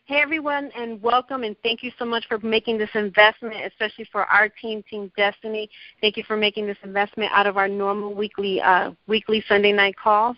Hey, everyone, and welcome, and thank you so much for making this investment, especially for our team, Team Destiny. Thank you for making this investment out of our normal weekly Sunday night calls.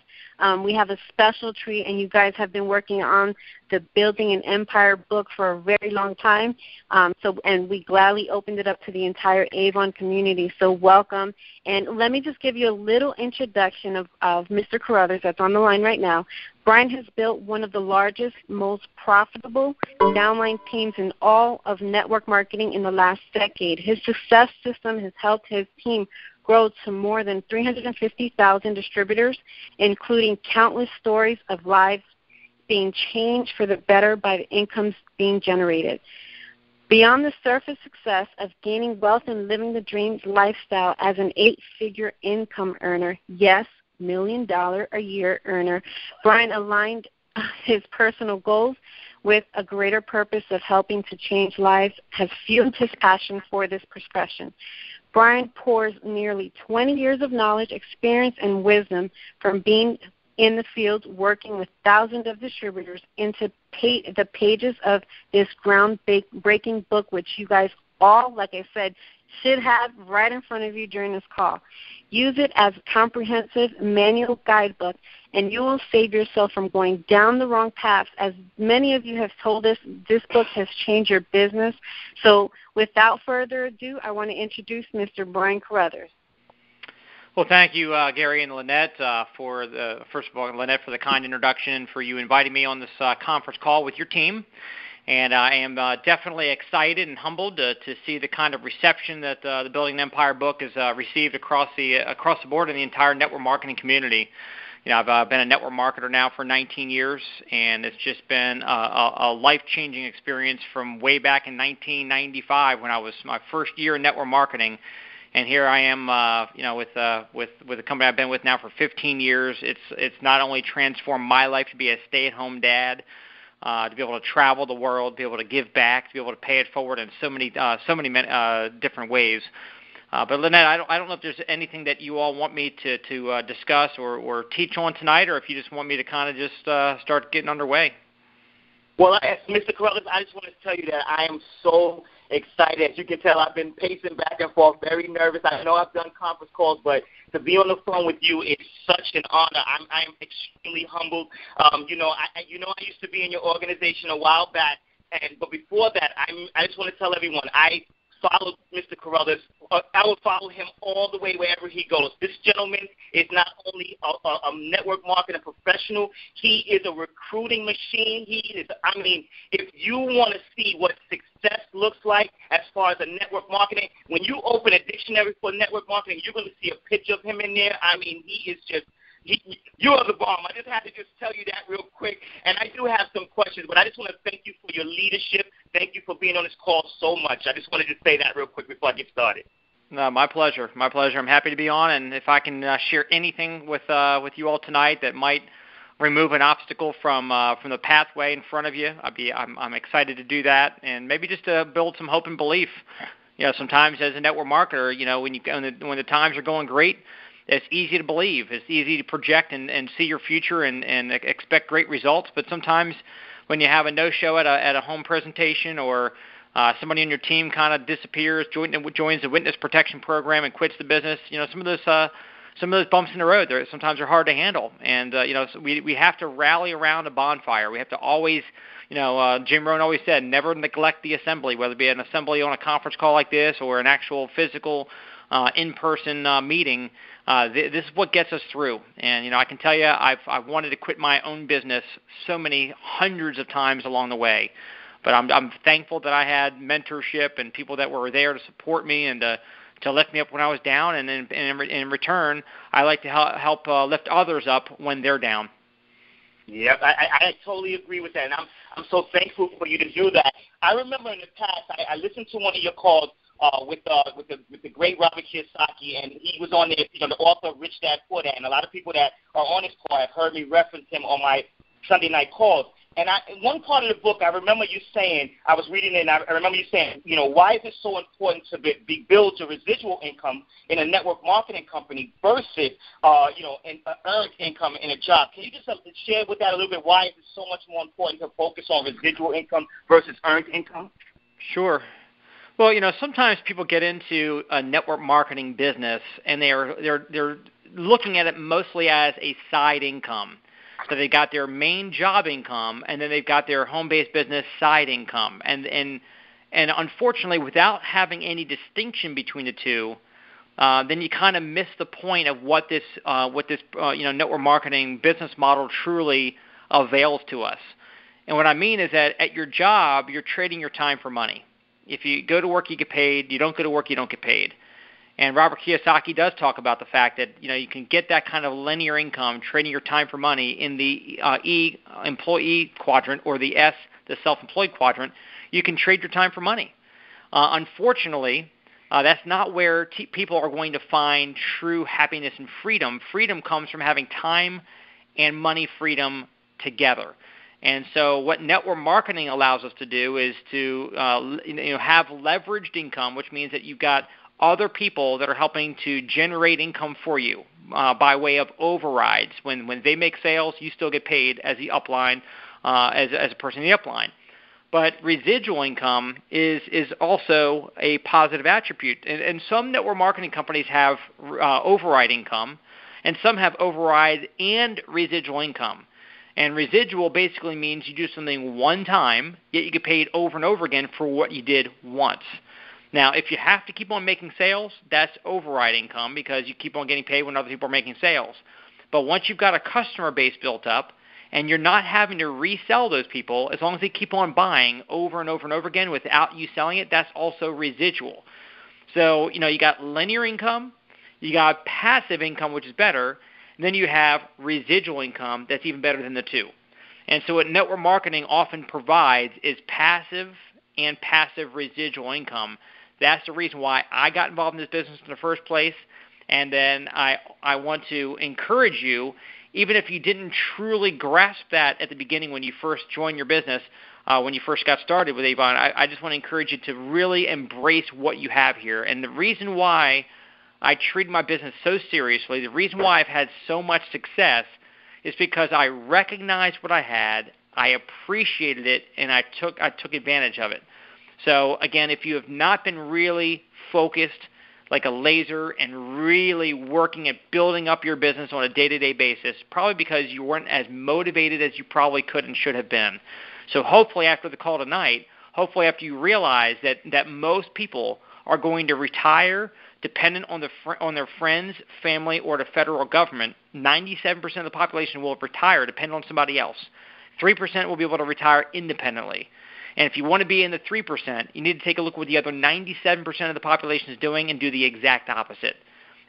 We have a special treat, and you guys have been working on the Building an Empire book for a very long time, and we gladly opened it up to the entire Avon community, so welcome. And let me just give you a little introduction of Mr. Carruthers that's on the line right now. Brian has built one of the largest, most profitable downline teams in all of network marketing in the last decade. His success system has helped his team grow to more than 350,000 distributors, including countless stories of lives being changed for the better by the incomes being generated. Beyond the surface success of gaining wealth and living the dream lifestyle as an 8-figure income earner, yes, $1 million a year earner, Brian aligned his personal goals with a greater purpose of helping to change lives, has fueled his passion for this profession. Brian pours nearly 20 years of knowledge, experience, and wisdom from being in the field working with thousands of distributors into the pages of this groundbreaking book, which you guys all, like I said, should have right in front of you during this call. Use it as a comprehensive manual guidebook, and you will save yourself from going down the wrong paths. As many of you have told us, this book has changed your business. So without further ado, I want to introduce Mr. Brian Carruthers. Well, thank you, Gary and Lynette, first of all, Lynette, for the kind introduction, for you inviting me on this conference call with your team. And I am definitely excited and humbled to see the kind of reception that the Building an Empire book has received across the board in the entire network marketing community. You know, I've been a network marketer now for 19 years, and it's just been a life-changing experience from way back in 1995 when I was my first year in network marketing. And here I am, with the company I've been with now for 15 years. It's not only transformed my life to be a stay-at-home dad, to be able to travel the world, be able to give back, to be able to pay it forward in so many different ways. But Lynette, I don't know if there's anything that you all want me to discuss or teach on tonight, or if you just want me to kind of just start getting underway. Well, Mr. Carruthers, I just want to tell you that I am so excited. As you can tell, I've been pacing back and forth, very nervous. I know I've done conference calls, but to be on the phone with you is such an honor. I am extremely humbled. I used to be in your organization a while back, but before that, I just want to tell everyone I followed Mr. Carruthers. I will follow him all the way wherever he goes. This gentleman is not only a network marketing professional, he is a recruiting machine. If you want to see what success looks like as far as a network marketing, when you open a dictionary for network marketing, you're going to see a picture of him in there. He is just you are the bomb. I just had to just tell you that real quick. And I do have some questions, but I just want to thank you for your leadership. Thank you for being on this call so much. I just wanted to say that real quick before I get started. No, my pleasure. My pleasure. I'm happy to be on, and if I can share anything with you all tonight that might remove an obstacle from the pathway in front of you, I'm excited to do that, and maybe just to build some hope and belief. You know, sometimes as a network marketer, when the times are going great, it's easy to believe. It's easy to project and see your future and expect great results. But sometimes when you have a no-show at a home presentation, or somebody on your team kind of disappears, joins the witness protection program and quits the business, some of those bumps in the road sometimes are hard to handle. And so we have to rally around a bonfire. We have to always, Jim Rohn always said, never neglect the assembly, whether it be an assembly on a conference call like this or an actual physical in-person meeting. This is what gets us through. And, I can tell you I've wanted to quit my own business so many hundreds of times along the way. But I'm thankful that I had mentorship and people that were there to support me and to lift me up when I was down. And then in return, I like to help lift others up when they're down. Yep, I totally agree with that. And I'm so thankful for you to do that. I remember in the past, I listened to one of your calls with the great Robert Kiyosaki, and he was on there, the author of Rich Dad Poor Dad, and a lot of people that are on this call have heard me reference him on my Sunday night calls. And one part of the book, I remember you saying, I was reading it, and I remember you saying, why is it so important to build your residual income in a network marketing company versus, earned income in a job? Can you just share with that a little bit? Why is it so much more important to focus on residual income versus earned income? Sure. Well, sometimes people get into a network marketing business, and they're looking at it mostly as a side income. So they got their main job income, and then they've got their home-based business side income. And unfortunately, without having any distinction between the two, then you kind of miss the point of what this network marketing business model truly avails to us. And what I mean is that at your job, you're trading your time for money. If you go to work, you get paid. You don't go to work, you don't get paid. And Robert Kiyosaki does talk about the fact that you can get that kind of linear income, trading your time for money, in the E, employee quadrant, or the S, the self-employed quadrant. You can trade your time for money. Unfortunately, that's not where people are going to find true happiness and freedom. Freedom comes from having time and money freedom together. And so what network marketing allows us to do is to have leveraged income, which means that you've got other people that are helping to generate income for you by way of overrides. When they make sales, you still get paid as the upline, as a person in the upline. But residual income is also a positive attribute. And some network marketing companies have override income, and some have override and residual income. And residual basically means you do something one time, yet you get paid over and over again for what you did once. Now, if you have to keep on making sales, that's override income because you keep on getting paid when other people are making sales. But once you've got a customer base built up and you're not having to resell those people, as long as they keep on buying over and over and over again without you selling it, that's also residual. So, you got linear income, you got passive income, which is better, and then you have residual income that's even better than the two. And so what network marketing often provides is passive and passive residual income. That's the reason why I got involved in this business in the first place. And then I want to encourage you, even if you didn't truly grasp that at the beginning when you first joined your business, when you first got started with Avon, I just want to encourage you to really embrace what you have here. And the reason why I treated my business so seriously, the reason why I've had so much success is because I recognized what I had, I appreciated it, and I took advantage of it. So, again, if you have not been really focused like a laser and really working at building up your business on a day-to-day basis, probably because you weren't as motivated as you probably could and should have been. So hopefully after the call tonight, hopefully after you realize that most people are going to retire dependent on their friends, family, or the federal government, 97% of the population will retire dependent on somebody else. 3% will be able to retire independently. And if you want to be in the 3%, you need to take a look at what the other 97% of the population is doing and do the exact opposite.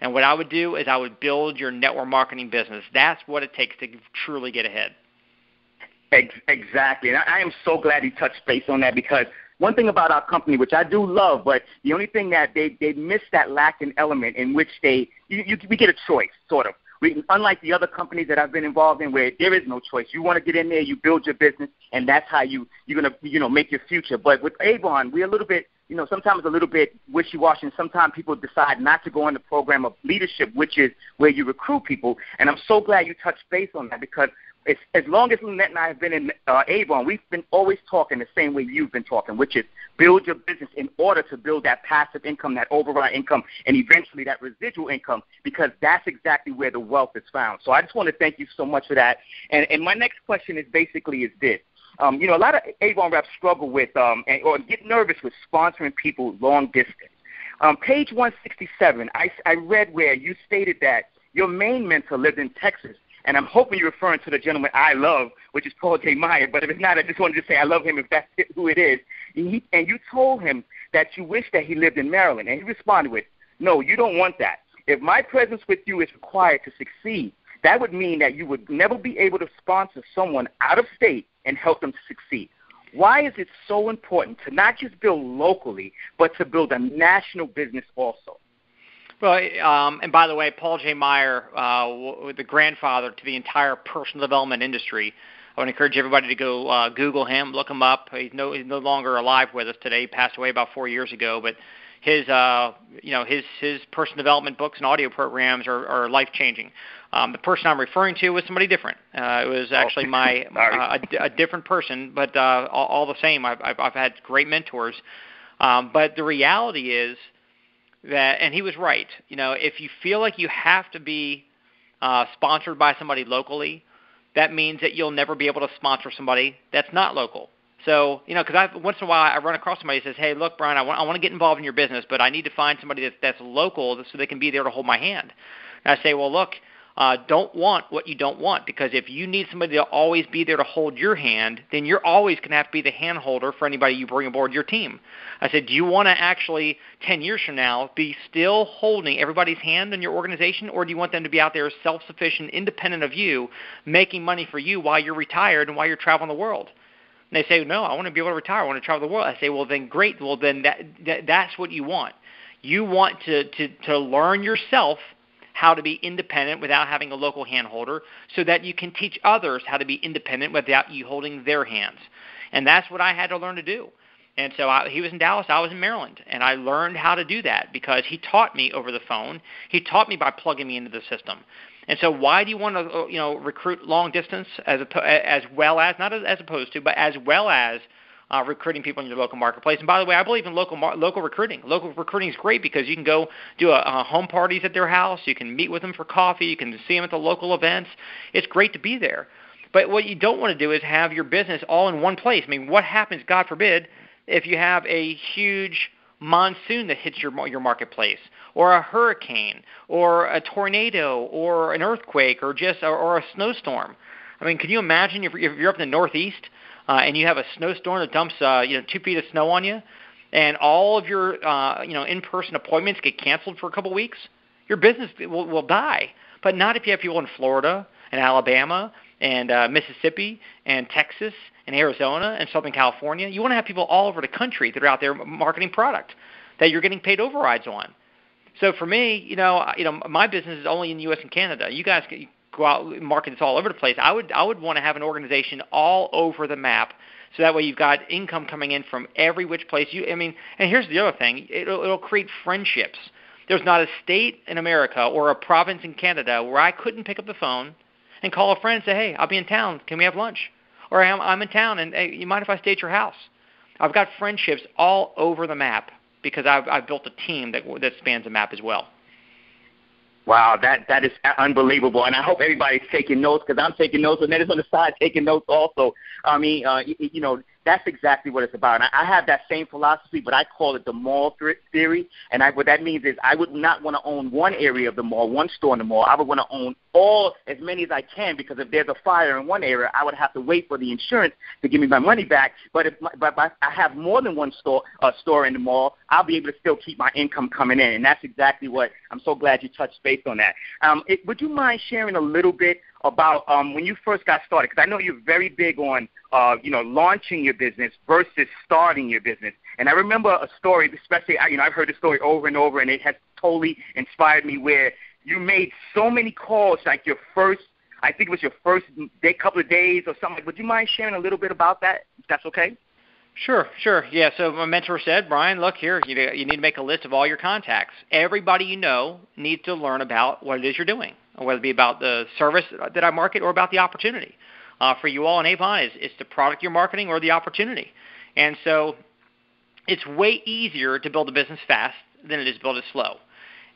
And what I would do is I would build your network marketing business. That's what it takes to truly get ahead. Exactly. And I am so glad you touched base on that, because one thing about our company, which I do love, but the only thing that they miss that lacking element in which we get a choice, sort of. Unlike the other companies that I've been involved in where there is no choice. You want to get in there, you build your business, and that's how you're going to make your future. But with Avon, we're a little bit, sometimes a little bit wishy-washy, and sometimes people decide not to go on the program of leadership, which is where you recruit people. And I'm so glad you touched base on that, because as long as Lynette and I have been in Avon, we've been always talking the same way you've been talking, which is build your business in order to build that passive income, that override income, and eventually that residual income, because that's exactly where the wealth is found. So I just want to thank you so much for that. And my next question is this. A lot of Avon reps struggle with or get nervous with sponsoring people long distance. Page 167, I read where you stated that your main mentor lived in Texas. And I'm hoping you're referring to the gentleman I love, which is Paul J. Meyer. But if it's not, I just wanted to say I love him if that's who it is. And you told him that you wish that he lived in Maryland. And he responded with, no, you don't want that. If my presence with you is required to succeed, that would mean that you would never be able to sponsor someone out of state and help them to succeed. Why is it so important to not just build locally, but to build a national business also? Well, and by the way, Paul J. Meyer, the grandfather to the entire personal development industry, I would encourage everybody to go Google him, look him up. He's no longer alive with us today. He passed away about 4 years ago, but his personal development books and audio programs are life changing. The person I'm referring to was somebody different. It was actually a different person, but all the same, I've had great mentors. But the reality is that, and he was right. If you feel like you have to be sponsored by somebody locally, that means that you'll never be able to sponsor somebody that's not local. So, because once in a while I run across somebody who says, hey, look, Brian, I want to get involved in your business, but I need to find somebody that's local so they can be there to hold my hand. And I say, well, look, don't want what you don't want, because if you need somebody to always be there to hold your hand, then you're always going to have to be the hand holder for anybody you bring aboard your team. I said, do you want to actually 10 years from now be still holding everybody's hand in your organization, or do you want them to be out there self-sufficient, independent of you, making money for you while you're retired and while you're traveling the world? And they say, no, I want to be able to retire. I want to travel the world. I say, well, then great. Well, then that's what you want. You want to learn yourself how to be independent without having a local hand holder, so that you can teach others how to be independent without you holding their hands. And that's what I had to learn to do. And so he was in Dallas, I was in Maryland, and I learned how to do that because he taught me over the phone. He taught me by plugging me into the system. And so why do you want to recruit long distance as well as, not as opposed to, but as well as recruiting people in your local marketplace? And by the way, I believe in local recruiting. Local recruiting is great because you can go do home parties at their house. You can meet with them for coffee. You can see them at the local events. It's great to be there. But what you don't want to do is have your business all in one place. I mean, what happens, God forbid, if you have a huge monsoon that hits your marketplace, or a hurricane, or a tornado, or an earthquake, or a snowstorm? I mean, can you imagine if you're up in the Northeast and you have a snowstorm that dumps 2 feet of snow on you, and all of your in-person appointments get canceled for a couple weeks? Your business will die. But not if you have people in Florida and Alabama and Mississippi and Texas and Arizona and Southern California. You want to have people all over the country that are out there marketing product that you're getting paid overrides on. So for me, my business is only in the U.S. and Canada. You guys can go out and market this all over the place. I would want to have an organization all over the map, so that way you've got income coming in from every which place. And here's the other thing. It'll create friendships. There's not a state in America or a province in Canada where I couldn't pick up the phone and call a friend and say, hey, I'll be in town. Can we have lunch? Or I'm in town, and hey, you mind if I stay at your house? I've got friendships all over the map because I've built a team that spans the map as well. Wow, that is unbelievable, and I hope everybody's taking notes, because I'm taking notes, and Ned is on the side taking notes also. I mean, that's exactly what it's about. And I have that same philosophy, but I call it the mall theory, and what that means is I would not want to own one area of the mall, one store in the mall. I would want to own as many as I can, because if there's a fire in one area, I would have to wait for the insurance to give me my money back. But if I have more than one store in the mall, I'll be able to still keep my income coming in, and that's exactly what I'm so glad you touched base on that. Would you mind sharing a little bit about when you first got started? Because I know you're very big on launching your business versus starting your business. And I remember a story, especially I've heard the story over and over, and it has totally inspired me, where you made so many calls, like I think it was your first couple of days or something. Would you mind sharing a little bit about that, if that's okay? Sure. Yeah, so my mentor said, Brian, look here, you need to make a list of all your contacts. Everybody you know needs to learn about what it is you're doing, whether it be about the service that I market or about the opportunity. For you all in Avon, it's the product you're marketing or the opportunity. And so it's way easier to build a business fast than it is to build it slow.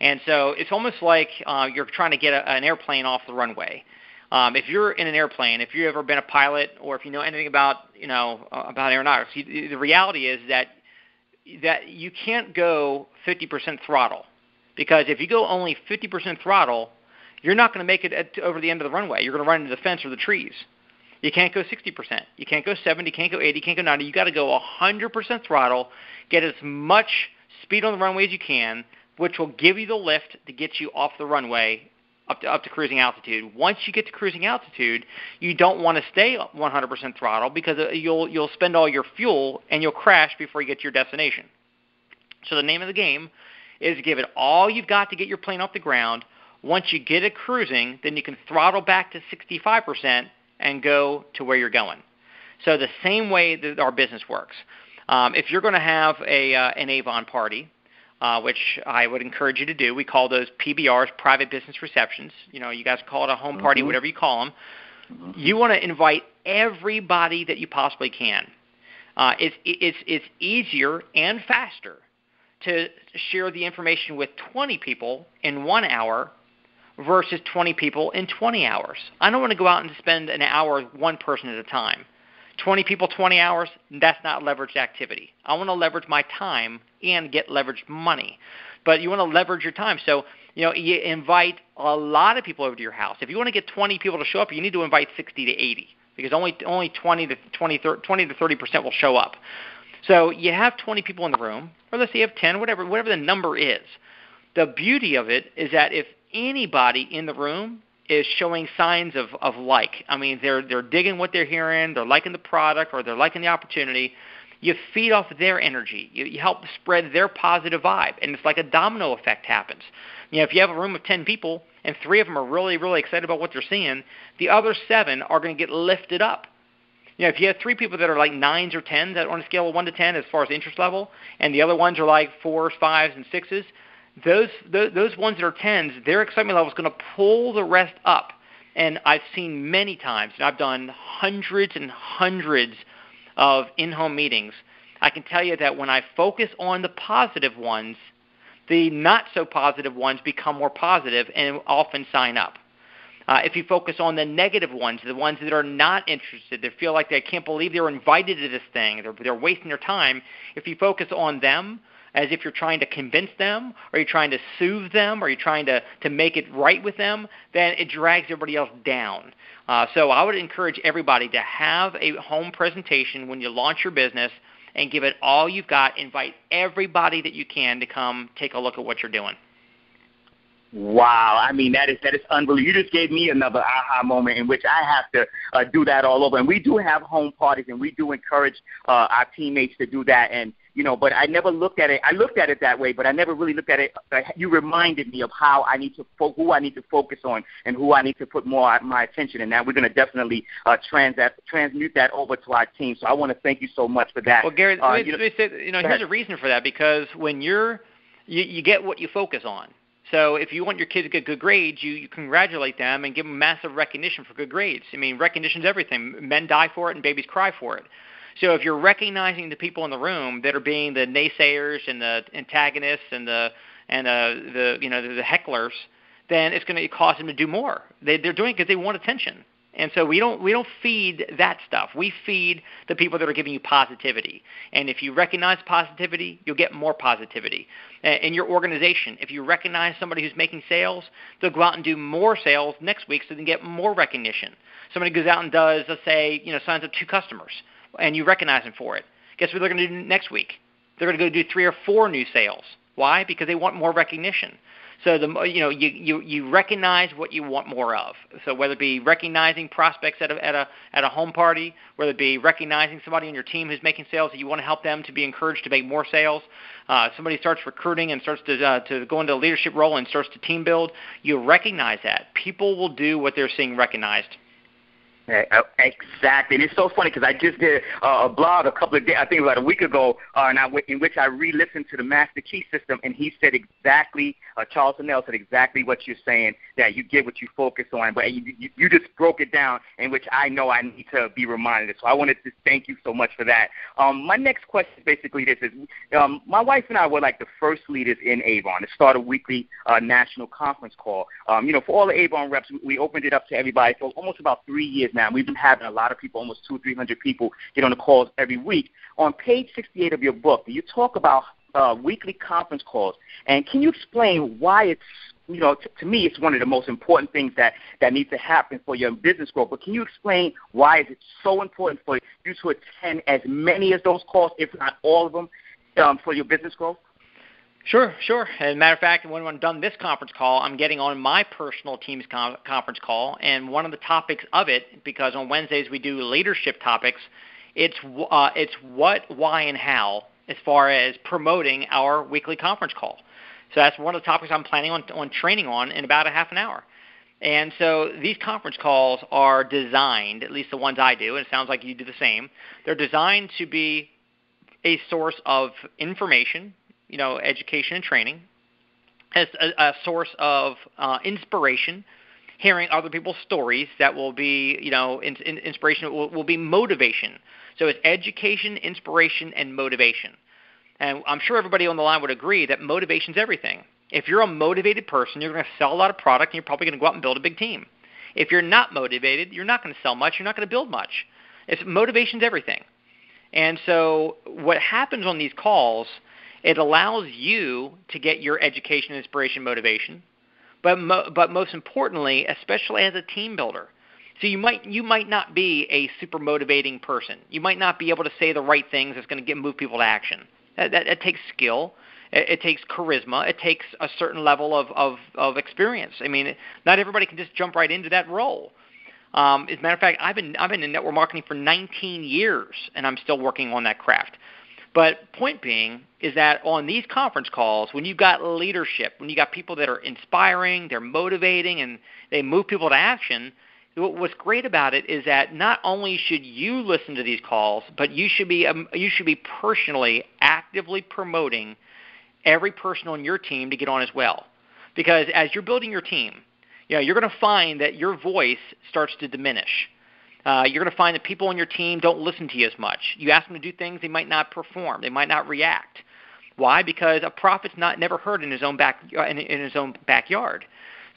And so it's almost like you're trying to get an airplane off the runway. If you're in an airplane, if you've ever been a pilot, or if you know anything about aeronautics, the reality is that you can't go 50% throttle, because if you go only 50% throttle, you're not going to make it over the end of the runway. You're going to run into the fence or the trees. You can't go 60%. You can't go 70. You can't go 80. You can't go 90. You got to go 100% throttle, get as much speed on the runway as you can, which will give you the lift to get you off the runway up to cruising altitude. Once you get to cruising altitude, you don't want to stay 100% throttle, because you'll spend all your fuel and you'll crash before you get to your destination. So the name of the game is give it all you've got to get your plane off the ground. Once you get it cruising, then you can throttle back to 65%, and go to where you're going. So the same way that our business works. If you're going to have an Avon party, which I would encourage you to do, we call those PBRs, private business receptions. You guys call it a home party, whatever you call them. You want to invite everybody that you possibly can. It's easier and faster to share the information with 20 people in 1 hour versus 20 people in 20 hours. I don't want to go out and spend an hour with one person at a time. 20 people, 20 hours, that's not leveraged activity. I want to leverage my time and get leveraged money. But you want to leverage your time. So, you invite a lot of people over to your house. If you want to get 20 people to show up, you need to invite 60 to 80 because only 20 to 30% will show up. So you have 20 people in the room, or let's say you have 10, whatever the number is. The beauty of it is that if anybody in the room is showing signs of like, I mean, they're digging what they're hearing, they're liking the product, or they're liking the opportunity, you feed off their energy. You help spread their positive vibe, and it's like a domino effect happens. If you have a room of 10 people and 3 of them are really, really excited about what they're seeing, the other 7 are going to get lifted up. If you have 3 people that are like 9s or 10s on a scale of 1 to 10 as far as interest level, and the other ones are like 4s, 5s, and 6s, those ones that are 10s, their excitement level is going to pull the rest up. And I've seen many times, and I've done hundreds and hundreds of in-home meetings, I can tell you that when I focus on the positive ones, the not-so-positive ones become more positive and often sign up. If you focus on the negative ones, the ones that are not interested, they feel like they can't believe they were invited to this thing, they're wasting their time, if you focus on them as if you're trying to convince them, or you're trying to soothe them, or you're trying to make it right with them, then it drags everybody else down. So I would encourage everybody to have a home presentation when you launch your business and give it all you've got. Invite everybody that you can to come take a look at what you're doing. Wow, I mean, that is unbelievable. You just gave me another aha moment in which I have to do that all over. And we do have home parties, and we do encourage our teammates to do that. And, but I never looked at it. I looked at it that way, but I never really looked at it. You reminded me of how I need to who I need to focus on and who I need to put more of my attention in. Now we're going to definitely transmute that over to our team. So I want to thank you so much for that. Well, Gary, here's a reason for that, because when you get what you focus on. So if you want your kids to get good grades, you congratulate them and give them massive recognition for good grades. I mean, recognition's everything. Men die for it and babies cry for it. So if you're recognizing the people in the room that are being the naysayers and the antagonists and the hecklers, then it's going to cause them to do more. They're doing it because they want attention. And so we don't feed that stuff. We feed the people that are giving you positivity. And if you recognize positivity, you'll get more positivity. In your organization, if you recognize somebody who's making sales, they'll go out and do more sales next week so they can get more recognition. Somebody goes out and does, let's say, signs up 2 customers, and you recognize them for it. Guess what they're going to do next week? They're going to go do 3 or 4 new sales. Why? Because they want more recognition. So you recognize what you want more of. So whether it be recognizing prospects at a home party, whether it be recognizing somebody on your team who's making sales that you want to help them to be encouraged to make more sales, somebody starts recruiting and starts to go into a leadership role and starts to team build, you recognize that. People will do what they're seeing recognized. Exactly. And it's so funny because I just did a blog a couple of days, I think about a week ago, in which I re-listened to the Master Key System, and he said exactly, Charles Snell said exactly what you're saying, that you get what you focus on, but you just broke it down, in which I know I need to be reminded. So I wanted to thank you so much for that. My next question is basically this. My wife and I were like the first leaders in Avon to start a weekly national conference call. For all the Avon reps, we opened it up to everybody for almost about 3 years now. We've been having a lot of people, almost 200-300 people, get on the calls every week. On page 68 of your book, you talk about weekly conference calls. And can you explain why it's, to me, it's one of the most important things that needs to happen for your business growth. But can you explain why is it so important for you to attend as many of those calls, if not all of them, for your business growth? Sure. As a matter of fact, when I'm done this conference call, I'm getting on my personal team's conference call, and one of the topics of it, because on Wednesdays we do leadership topics, it's what, why, and how as far as promoting our weekly conference call. So that's one of the topics I'm planning on training on in about a half an hour. And so these conference calls are designed, at least the ones I do, and it sounds like you do the same, they're designed to be a source of information, education and training, as a source of inspiration, hearing other people's stories that will be, inspiration, will be motivation. So it's education, inspiration, and motivation. And I'm sure everybody on the line would agree that motivation's everything. If you're a motivated person, you're going to sell a lot of product, and you're probably going to go out and build a big team. If you're not motivated, you're not going to sell much, you're not going to build much. Motivation's everything. And so what happens on these calls, it allows you to get your education, inspiration, motivation, but most importantly, especially as a team builder. So you might not be a super motivating person. You might not be able to say the right things that's going to move people to action. That takes skill. It takes charisma. It takes a certain level of experience. I mean, not everybody can just jump right into that role. As a matter of fact, I've been in network marketing for 19 years, and I'm still working on that craft. But point being is that on these conference calls, when you've got leadership, when you got people that are inspiring, they're motivating, and they move people to action, what's great about it is that not only should you listen to these calls, but you should be personally actively promoting every person on your team to get on as well. Because as you're building your team, you're going to find that your voice starts to diminish. You're going to find that people on your team don't listen to you as much. You ask them to do things, they might not perform. They might not react. Why? Because a prophet's never heard in his own backyard.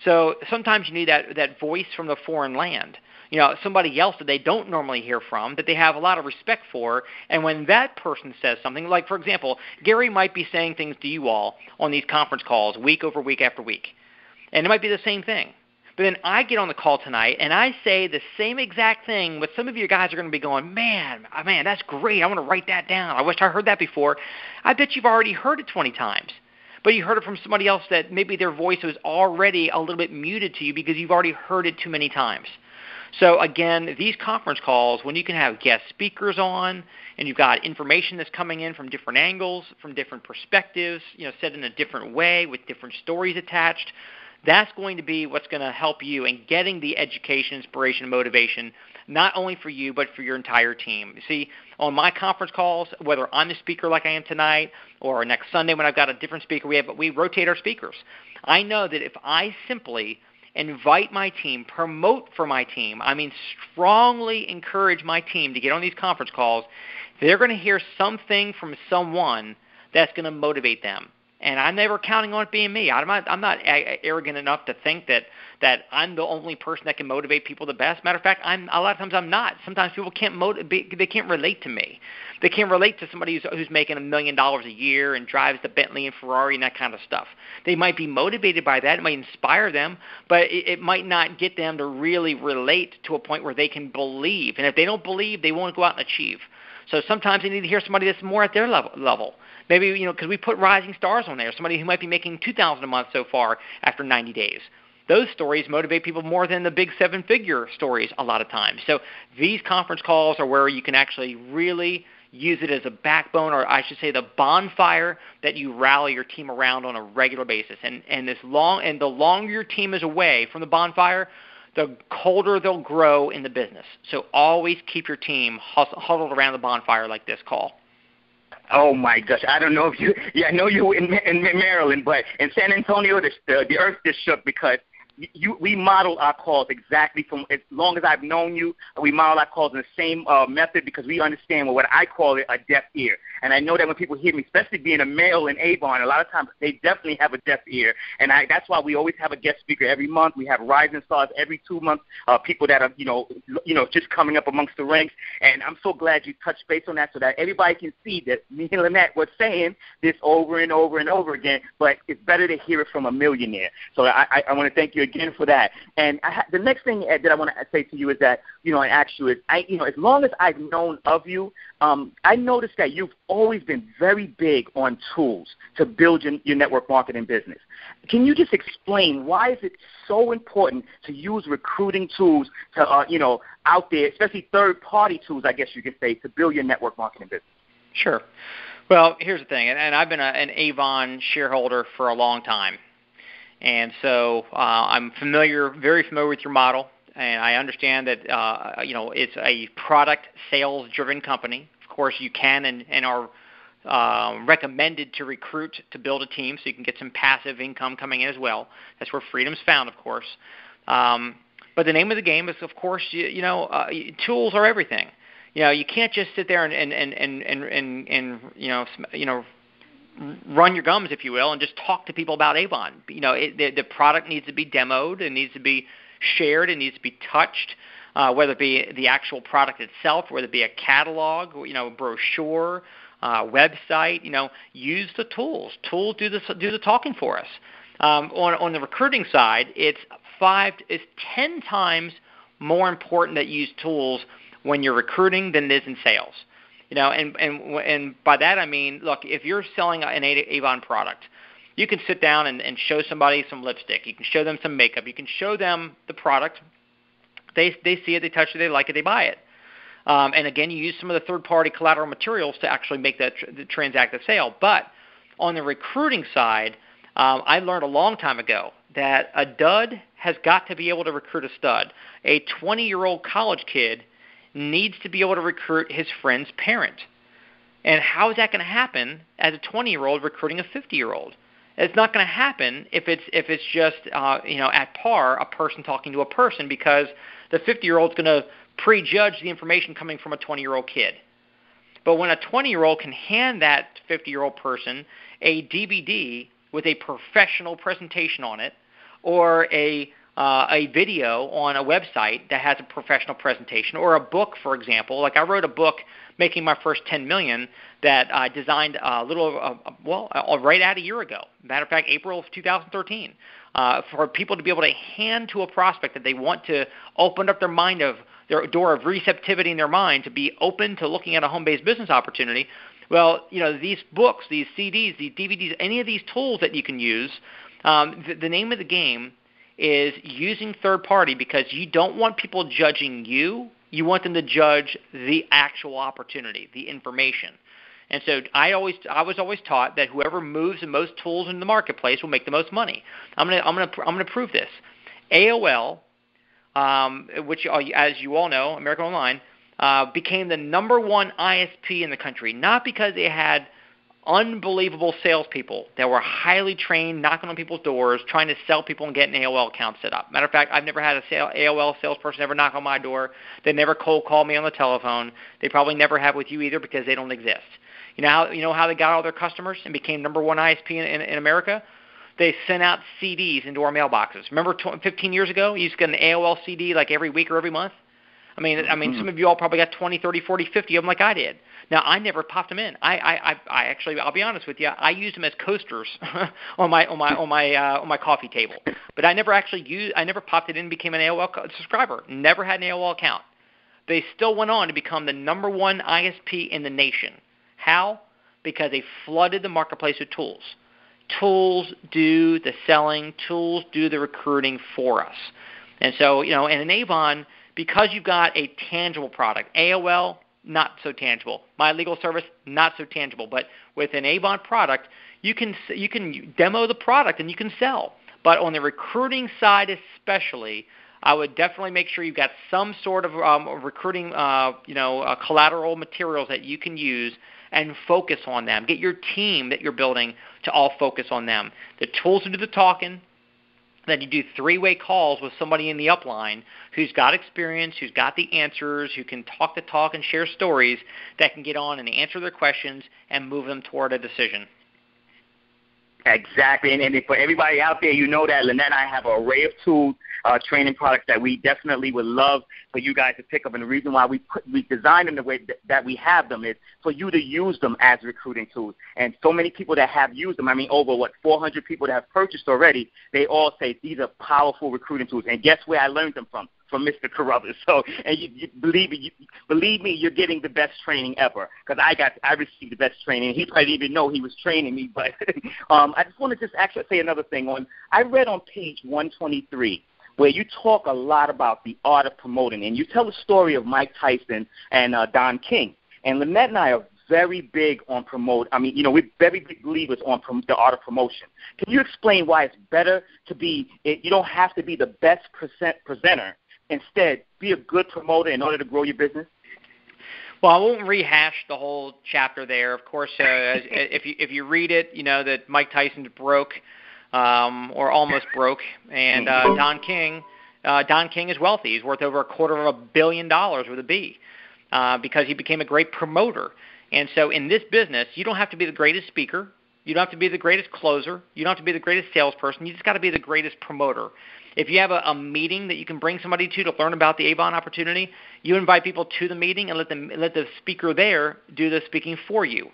So sometimes you need that voice from the foreign land. Somebody else that they don't normally hear from, that they have a lot of respect for, and when that person says something, like, for example, Gary might be saying things to you all on these conference calls week over week after week, and it might be the same thing. But then I get on the call tonight, and I say the same exact thing, but some of you guys are going to be going, man, that's great. I want to write that down. I wish I heard that before. I bet you've already heard it 20 times. But you heard it from somebody else that maybe their voice was already a little bit muted to you because you've already heard it too many times. So again, these conference calls, when you can have guest speakers on and you've got information that's coming in from different angles, from different perspectives, said in a different way with different stories attached, that's going to be what's going to help you in getting the education, inspiration, and motivation, not only for you, but for your entire team. You see, on my conference calls, whether I'm the speaker like I am tonight or next Sunday when I've got a different speaker, we rotate our speakers. I know that if I simply invite my team, promote for my team, strongly encourage my team to get on these conference calls, they're going to hear something from someone that's going to motivate them. And I'm never counting on it being me. I'm not arrogant enough to think that I'm the only person that can motivate people the best. Matter of fact, a lot of times I'm not. Sometimes people they can't relate to me. They can't relate to somebody who's making $1 million a year and drives the Bentley and Ferrari and that kind of stuff. They might be motivated by that. It might inspire them, but it might not get them to really relate to a point where they can believe. And if they don't believe, they won't go out and achieve. So sometimes they need to hear somebody that's more at their level. Maybe, because we put rising stars on there, somebody who might be making $2,000 a month so far after 90 days. Those stories motivate people more than the big seven-figure stories a lot of times. So these conference calls are where you can actually really use it as a backbone, or I should say the bonfire that you rally your team around on a regular basis. And the longer your team is away from the bonfire, the colder they'll grow in the business. So always keep your team huddled around the bonfire like this call. Oh my gosh! I don't know if you. Yeah, I know you in Maryland, but in San Antonio, the earth just shook because we model our calls exactly from as long as I've known you. We model our calls in the same method because we understand what I call it a deaf ear. And I know that when people hear me, especially being a male in Avon, a lot of times they definitely have a deaf ear. And that's why we always have a guest speaker every month. We have rising stars every 2 months, people that are just coming up amongst the ranks. And I'm so glad you touched base on that so that everybody can see that me and Lynette were saying this over and over and over again. But it's better to hear it from a millionaire. So I want to thank you again for that. And the next thing that I want to say to you is that, and ask you is, as long as I've known of you, I noticed that you've always been very big on tools to build your network marketing business. Can you just explain why is it so important to use recruiting tools to, out there, especially third-party tools, I guess you could say, to build your network marketing business? Sure. Well, here's the thing, and I've been an Avon shareholder for a long time. And so I'm very familiar with your model, and I understand that it's a product sales-driven company. Of course, you can and are recommended to recruit to build a team so you can get some passive income coming in as well. That's where freedom's found, of course. But the name of the game is, of course, tools are everything. You can't just sit there and run your gums, if you will, and just talk to people about Avon. The product needs to be demoed, it needs to be shared, it needs to be touched, whether it be the actual product itself, whether it be a catalog, brochure, website. Use the tools. Tools do the talking for us. On the recruiting side, it's 10 times more important that you use tools when you're recruiting than it is in sales. And by that I mean, look, if you're selling an Avon product, you can sit down and show somebody some lipstick. You can show them some makeup. You can show them the product. They see it, they touch it, they like it, they buy it. And again, you use some of the third-party collateral materials to actually make that transact the sale. But on the recruiting side, I learned a long time ago that a dud has got to be able to recruit a stud. A 20-year-old college kid needs to be able to recruit his friend's parent. And how is that going to happen as a 20-year-old recruiting a 50-year-old? It's not going to happen if it's just at par, a person talking to a person, because the 50-year-old is going to prejudge the information coming from a 20-year-old kid. But when a 20-year-old can hand that 50-year-old person a DVD with a professional presentation on it, or a video on a website that has a professional presentation, or a book, for example. Like I wrote a book, Making My First $10 Million, that I designed right at a year ago. Matter of fact, April of 2013, for people to be able to hand to a prospect that they want to open up their door of receptivity in their mind to be open to looking at a home-based business opportunity. Well, these books, these CDs, these DVDs, any of these tools that you can use, the name of the game is using third party, because you don't want people judging you. You want them to judge the actual opportunity, the information. And so I was always taught that whoever moves the most tools in the marketplace will make the most money. I'm gonna prove this. AOL, which, as you all know, American Online, became the number one ISP in the country, not because they had unbelievable salespeople that were highly trained, knocking on people's doors, trying to sell people and get an AOL account set up. Matter of fact, I've never had a AOL salesperson ever knock on my door. They never cold call me on the telephone. They probably never have with you either, because they don't exist. You know how they got all their customers and became number one ISP in America? They sent out CDs into our mailboxes. Remember 15 years ago, you used to get an AOL CD like every week or every month? I mean, some of you all probably got 20, 30, 40, 50 of them like I did. Now, I never popped them in. I actually, I'll be honest with you, I used them as coasters on my coffee table. But I never popped it in and became an AOL subscriber. Never had an AOL account. They still went on to become the number one ISP in the nation. How? Because they flooded the marketplace with tools. Tools do the selling. Tools do the recruiting for us. And so, and in Avon, because you've got a tangible product, AOL, not so tangible. My legal service, not so tangible. But with an Avon product, you can demo the product and you can sell. But on the recruiting side especially, I would definitely make sure you've got some sort of recruiting, collateral materials that you can use and focus on them. Get your team that you're building to all focus on them. The tools to do the talking. Then you do three-way calls with somebody in the upline who's got experience, who's got the answers, who can talk the talk and share stories that can get on and answer their questions and move them toward a decision. Exactly. And for everybody out there, that Lynette and I have an array of tools, training products that we definitely would love for you guys to pick up. And the reason why we designed them the way that we have them is for you to use them as recruiting tools. And so many people that have used them, over 400 people that have purchased already, they all say these are powerful recruiting tools. And guess where I learned them from? From Mr. Carruthers. So, and you believe me, you're getting the best training ever, because I received the best training. He probably didn't even know he was training me, but I just want to just actually say another thing. I read on page 123 where you talk a lot about the art of promoting, and you tell the story of Mike Tyson and Don King. And Lynette and I are very big on we're very big believers on the art of promotion. Can you explain why it's better to be, you don't have to be the best presenter. Instead, be a good promoter in order to grow your business? Well, I won't rehash the whole chapter there. Of course, if you read it, you know that Mike Tyson's broke or almost broke, and Don King is wealthy. He's worth over $250 million with a B because he became a great promoter. And so in this business, you don't have to be the greatest speaker. You don't have to be the greatest closer. You don't have to be the greatest salesperson. You just got to be the greatest promoter. If you have a meeting that you can bring somebody to learn about the Avon opportunity, you invite people to the meeting and let the speaker there do the speaking for you.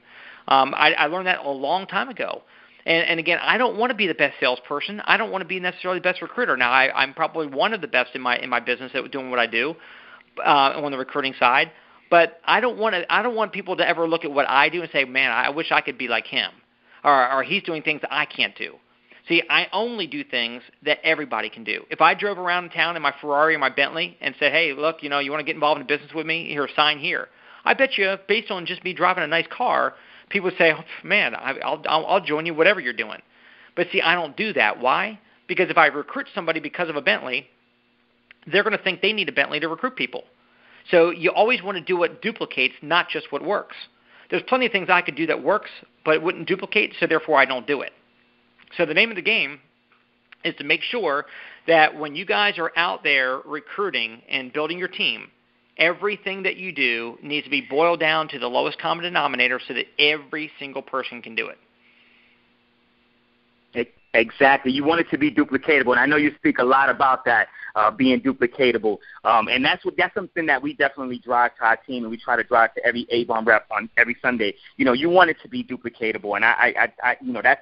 I learned that a long time ago. And again, I don't want to be the best salesperson. I don't want to be necessarily the best recruiter. Now, I'm probably one of the best in my business at doing what I do on the recruiting side. But I don't want people to ever look at what I do and say, man, I wish I could be like him, or he's doing things that I can't do. See, I only do things that everybody can do. If I drove around town in my Ferrari or my Bentley and said, hey, look, you want to get involved in business with me? Here, sign here. I bet you, based on just me driving a nice car, people would say, oh, man, I'll join you, whatever you're doing. But see, I don't do that. Why? Because if I recruit somebody because of a Bentley, they're going to think they need a Bentley to recruit people. So you always want to do what duplicates, not just what works. There's plenty of things I could do that works, but it wouldn't duplicate, so therefore I don't do it. So the name of the game is to make sure that when you guys are out there recruiting and building your team, everything that you do needs to be boiled down to the lowest common denominator so that every single person can do it. Exactly. You want it to be duplicatable, and I know you speak a lot about that, being duplicatable. And that's something that we definitely drive to our team, and we try to drive to every Avon rep on every Sunday. You want it to be duplicatable, and I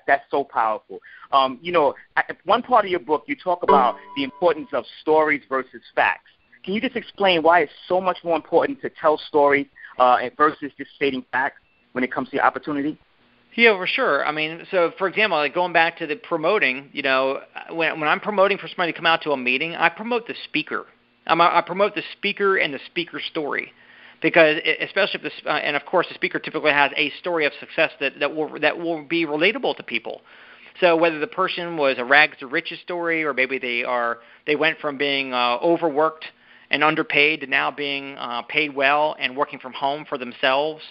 that's so powerful. One part of your book, you talk about the importance of stories versus facts. Can you just explain why it's so much more important to tell stories versus just stating facts when it comes to your opportunity? Yeah, for sure. I mean, so for example, like going back to the promoting, when I'm promoting for somebody to come out to a meeting, I promote the speaker. I promote the speaker and the speaker story, because especially if and of course the speaker typically has a story of success that will be relatable to people. So whether the person was a rags to riches story, or maybe they went from being overworked and underpaid to now being paid well and working from home for themselves.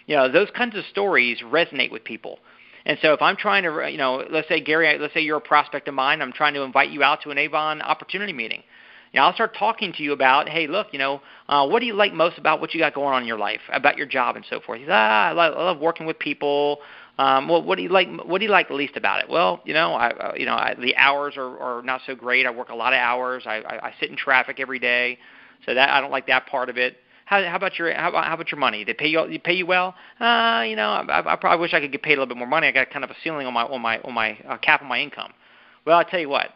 Those kinds of stories resonate with people. And so if I'm trying to, let's say, Gary, let's say you're a prospect of mine, I'm trying to invite you out to an Avon opportunity meeting. I'll start talking to you about, hey, look, what do you like most about what you got going on in your life, about your job and so forth? He says, I love working with people. Well, what do you like least about it? Well, the hours are not so great. I work a lot of hours. I sit in traffic every day, so that I don't like that part of it. How about your money? They pay you well? I probably wish I could get paid a little bit more money. I got kind of a ceiling on my cap of my income. Well, I'll tell you what.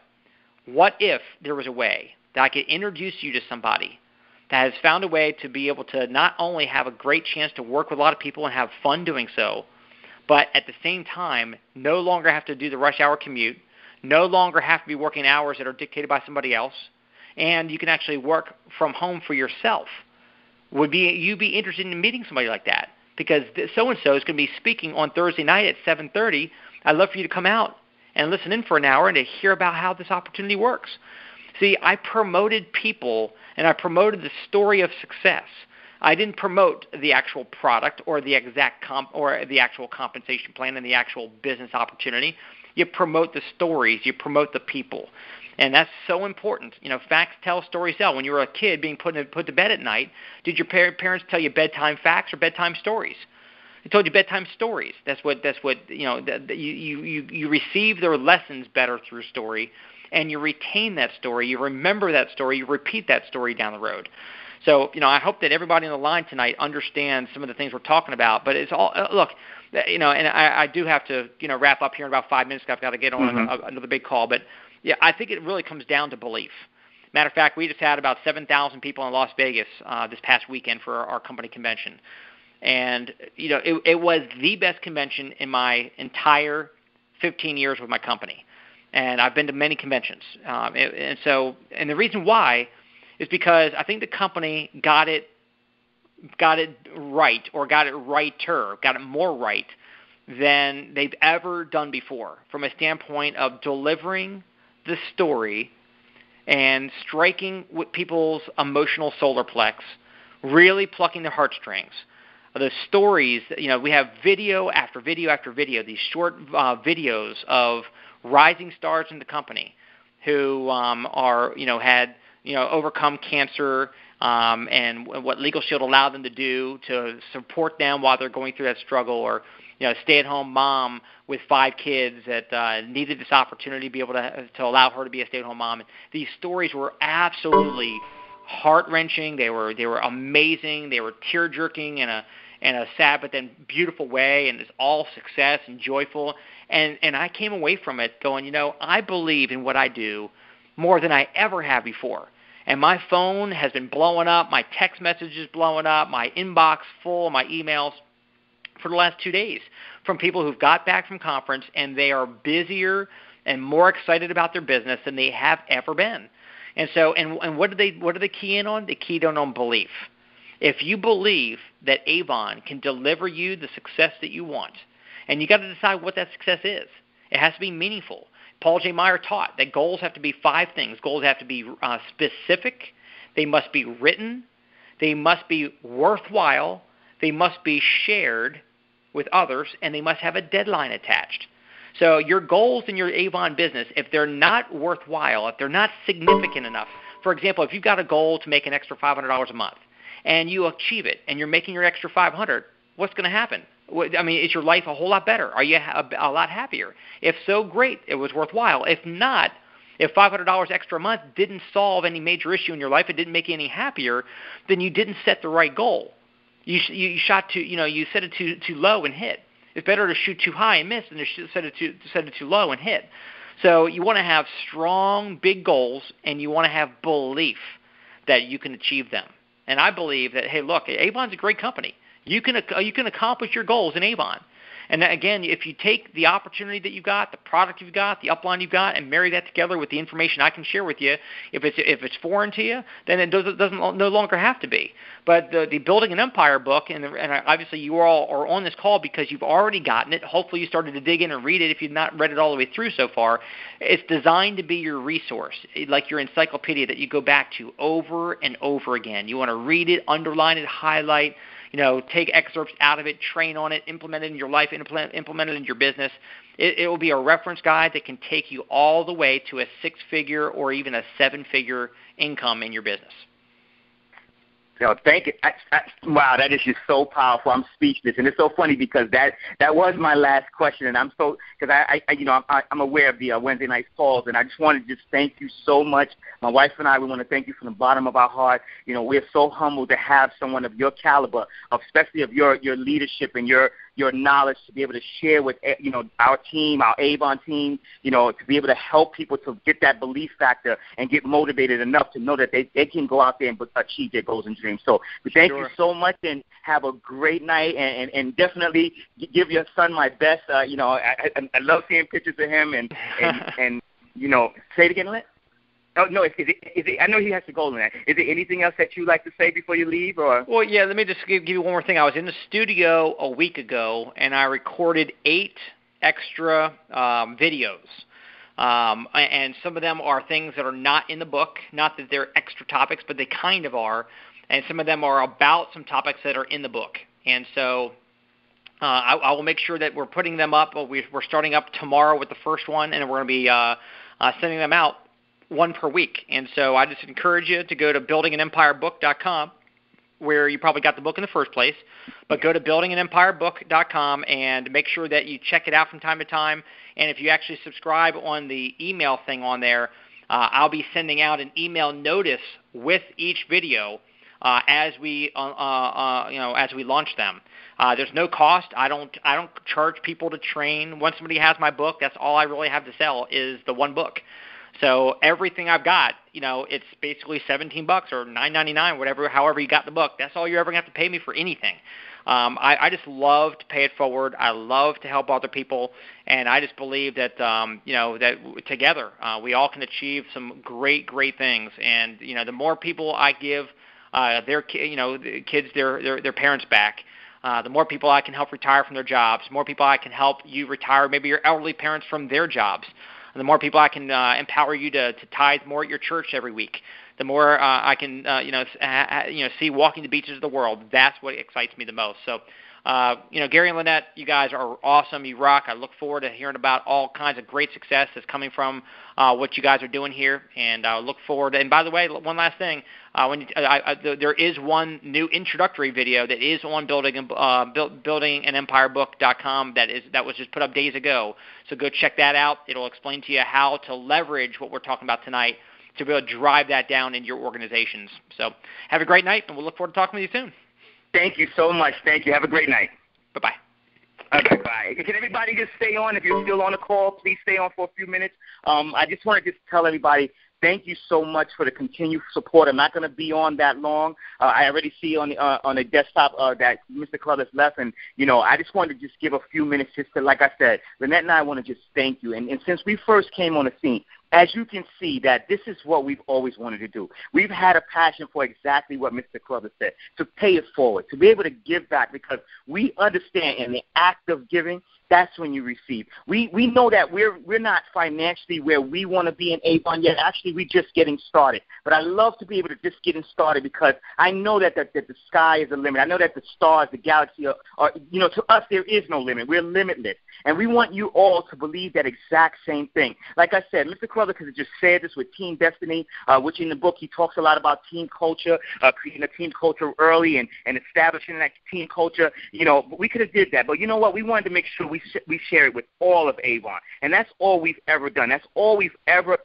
What if there was a way that I could introduce you to somebody that has found a way to be able to not only have a great chance to work with a lot of people and have fun doing so, but at the same time no longer have to do the rush hour commute, no longer have to be working hours that are dictated by somebody else, and you can actually work from home for yourself? Would you be interested in meeting somebody like that? Because so-and-so is going to be speaking on Thursday night at 7:30. I'd love for you to come out and listen in for an hour and to hear about how this opportunity works. See, I promoted people, and I promoted the story of success. I didn't promote the actual product or the exact or the actual compensation plan and the actual business opportunity. You promote the stories. You promote the people. And that's so important. Facts tell, stories sell. When you were a kid being put to bed at night, did your parents tell you bedtime facts or bedtime stories? They told you bedtime stories. That's what you receive their lessons better through story, and you retain that story. You remember that story. You repeat that story down the road. So, I hope that everybody on the line tonight understands some of the things we're talking about. But it's all look, and I do have to wrap up here in about 5 minutes. I've got to get on another big call, but. Yeah, I think it really comes down to belief. Matter of fact, we just had about 7,000 people in Las Vegas this past weekend for our company convention. And, it was the best convention in my entire 15 years with my company. And I've been to many conventions. And the reason why is because I think the company got it got it right, or got it righter, got it more right than they've ever done before, from a standpoint of delivering the story and striking with people's emotional solar plex, really plucking their heartstrings. The stories, we have video after video after video, these short videos of rising stars in the company who had overcome cancer, and what Legal Shield allowed them to do to support them while they're going through that struggle, or stay-at-home mom with 5 kids that needed this opportunity to be able to allow her to be a stay-at-home mom. And these stories were absolutely heart-wrenching. They were amazing. They were tear-jerking in a sad but then beautiful way, and it's all success and joyful. And I came away from it going, I believe in what I do more than I ever have before. And my phone has been blowing up, my text messages blowing up, my inbox full, my emails for the last 2 days from people who've got back from conference, and they are busier and more excited about their business than they have ever been. And so, and what do they key in on? They keyed in on belief. If you believe that Avon can deliver you the success that you want, and you got to decide what that success is. It has to be meaningful. Paul J. Meyer taught that goals have to be 5 things. Goals have to be specific. They must be written. They must be worthwhile. They must be shared with others, and they must have a deadline attached. So your goals in your Avon business, if they're not worthwhile, if they're not significant enough, for example, if you've got a goal to make an extra $500 a month, and you achieve it, and you're making your extra $500, what's going to happen? I mean, is your life a whole lot better? Are you a lot happier? If so, great. It was worthwhile. If not, if $500 extra a month didn't solve any major issue in your life, it didn't make you any happier, then you didn't set the right goal. You shot too, you set it too low and hit. It's better to shoot too high and miss than to set it too low and hit. So you want to have strong, big goals, and you want to have belief that you can achieve them. And I believe that, hey, look, Avon's a great company. You can accomplish your goals in Avon. And again, if you take the opportunity that you've got, the product you've got, the upline you've got, and marry that together with the information I can share with you, if it's foreign to you, then it doesn't no longer have to be. But the Building an Empire book, and obviously you all are on this call because you've already gotten it. Hopefully you started to dig in and read it if you've not read it all the way through so far. It's designed to be your resource, like your encyclopedia that you go back to over and over again. You want to read it, underline it, highlight, take excerpts out of it, train on it, implement it in your life, implement it in your business. It will be a reference guide that can take you all the way to a 6-figure or even a 7-figure income in your business. Thank you. Wow, that is just so powerful. I'm speechless, and it's so funny because that was my last question, and I'm aware of the Wednesday night calls, and I just wanted to just thank you so much. My wife and I, we want to thank you from the bottom of our heart. We're so humbled to have someone of your caliber, especially of your leadership and your knowledge to be able to share with our team, our Avon team, to be able to help people to get that belief factor and get motivated enough to know that they can go out there and achieve their goals and dreams. So we thank you so much, and have a great night, and definitely give your son my best. I love seeing pictures of him, and say it again, Lynette. Oh, no, is it, I know he has to go on that. Is there anything else that you'd like to say before you leave? Or? Well, yeah, let me just give you one more thing. I was in the studio a week ago, and I recorded 8 extra videos. And some of them are things that are not in the book, not that they're extra topics, but they kind of are. And some of them are about some topics that are in the book. And so I will make sure that we're putting them up. We're starting up tomorrow with the first one, and we're going to be sending them out 1 per week. And so I just encourage you to go to buildinganempirebook.com, where you probably got the book in the first place. But go to buildinganempirebook.com and make sure that you check it out from time to time. And if you actually subscribe on the email thing on there, I'll be sending out an email notice with each video as we launch them. There's no cost. I don't charge people to train. Once somebody has my book, that's all I really have to sell is the one book. So everything I've got, it's basically $17 or $9.99, however you got the book. That's all you're ever going to have to pay me for anything. I just love to pay it forward. I love to help other people, and I just believe that that together we all can achieve some great things. And the more people I give their the kids their parents back. The more people I can help retire from their jobs, the more people I can help you retire, maybe your elderly parents from their jobs, and the more people I can empower you to tithe more at your church every week. The more I can see walking the beaches of the world. That's what excites me the most. So. Gary and Lynette, you guys are awesome. You rock. I look forward to hearing about all kinds of great success that's coming from what you guys are doing here, and I look forward. And by the way, one last thing, there is one new introductory video that is on buildinganempirebook.com that was just put up days ago. So go check that out. It'll explain to you how to leverage what we're talking about tonight to be able to drive that down in your organizations. So have a great night, and we'll look forward to talking with you soon. Thank you so much. Thank you. Have a great night. Bye-bye. Okay, bye. Can everybody just stay on? If you're still on the call, please stay on for a few minutes. I just want to just tell everybody, thank you so much for the continued support. I'm not going to be on that long. I already see on the desktop that Mr. Carruthers left, and, I just wanted to just give a few minutes just to, like I said, Lynette and I want to just thank you. And since we first came on the scene, as you can see, that this is what we've always wanted to do. We've had a passion for exactly what Mr. Carruthers said, to pay it forward, to be able to give back, because we understand in the act of giving, that's when you receive. We know that we're not financially where we want to be in Avon yet. Actually, we're just getting started. But I love to be able to just get started, because I know that the sky is the limit. I know that the stars, the galaxy are to us there is no limit. We're limitless. And we want you all to believe that exact same thing. Like I said, Mr. Carruthers has just said this with Team Destiny, which in the book he talks a lot about team culture, creating a team culture early and establishing that team culture. But we could have did that. But you know what? We wanted to make sure we share it with all of Avon. And that's all we've ever done. That's all we've ever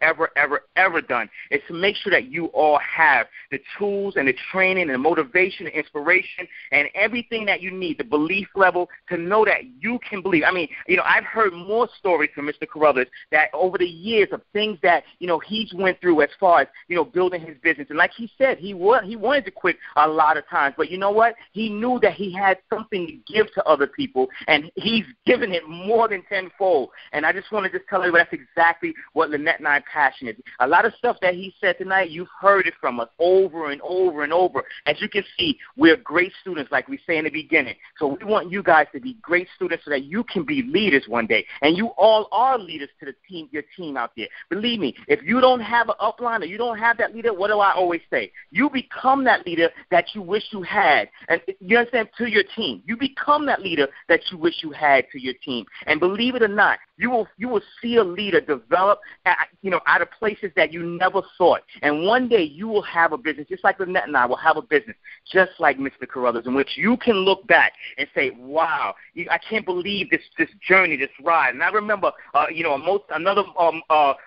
done, is to make sure that you all have the tools and the training and the motivation and inspiration and everything that you need, the belief level to know that you can believe. I mean, I've heard more stories from Mr. Carruthers that over the years of things that, he's went through as far as, building his business. And like he said, he wanted to quit a lot of times. But you know what? He knew that he had something to give to other people, and he's given it more than tenfold. And I just want to just tell you that's exactly what Lynette and I are passionate. A lot of stuff that he said tonight, you've heard it from us over and over and over. As you can see, we're great students, like we say in the beginning. So we want you guys to be great students so that you can be leaders one day. And you all are leaders to the team, your team out there. Believe me, if you don't have an upline or you don't have that leader, what do I always say? You become that leader that you wish you had. And you understand, to your team. You become that leader that you wish you had to your team. And believe it or not, you will see a leader develop, out of places that you never thought. And one day you will have a business, just like Lynette and I will have a business, just like Mr. Carruthers, in which you can look back and say, wow, I can't believe this journey, this ride. And I remember, another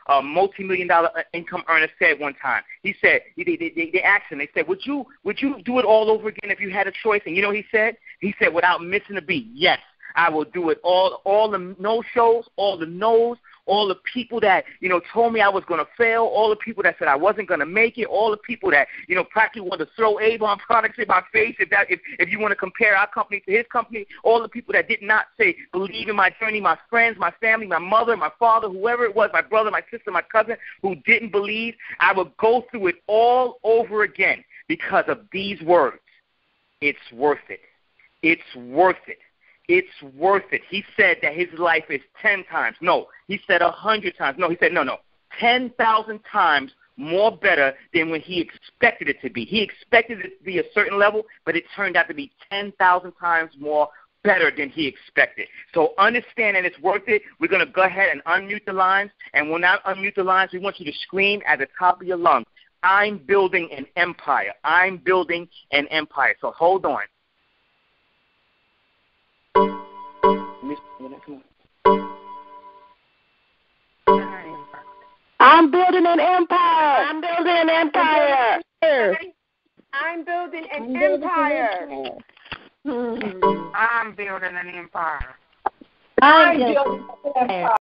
multi-million-dollar income earner said one time, he said, they asked him, they said, would you do it all over again if you had a choice? And you know what he said? He said, without missing a beat, yes. I will do it. All the no-shows, all the no's, all the people that, told me I was going to fail, all the people that said I wasn't going to make it, all the people that, practically wanted to throw Avon products in my face, if you want to compare our company to his company, all the people that did not say, believe in my journey, my friends, my family, my mother, my father, whoever it was, my brother, my sister, my cousin, who didn't believe, I would go through it all over again because of these words. It's worth it. It's worth it. It's worth it. He said that his life is 10 times. No, he said 100 times. No, he said no, 10,000 times more better than when he expected it to be. He expected it to be a certain level, but it turned out to be 10,000 times more better than he expected. So understand that it's worth it. We're going to go ahead and unmute the lines, and when I unmute the lines, we want you to scream at the top of your lungs, I'm building an empire. I'm building an empire. So hold on. I'm building an empire. I'm building an empire. I'm building an empire. I'm building an empire. I'm building an empire.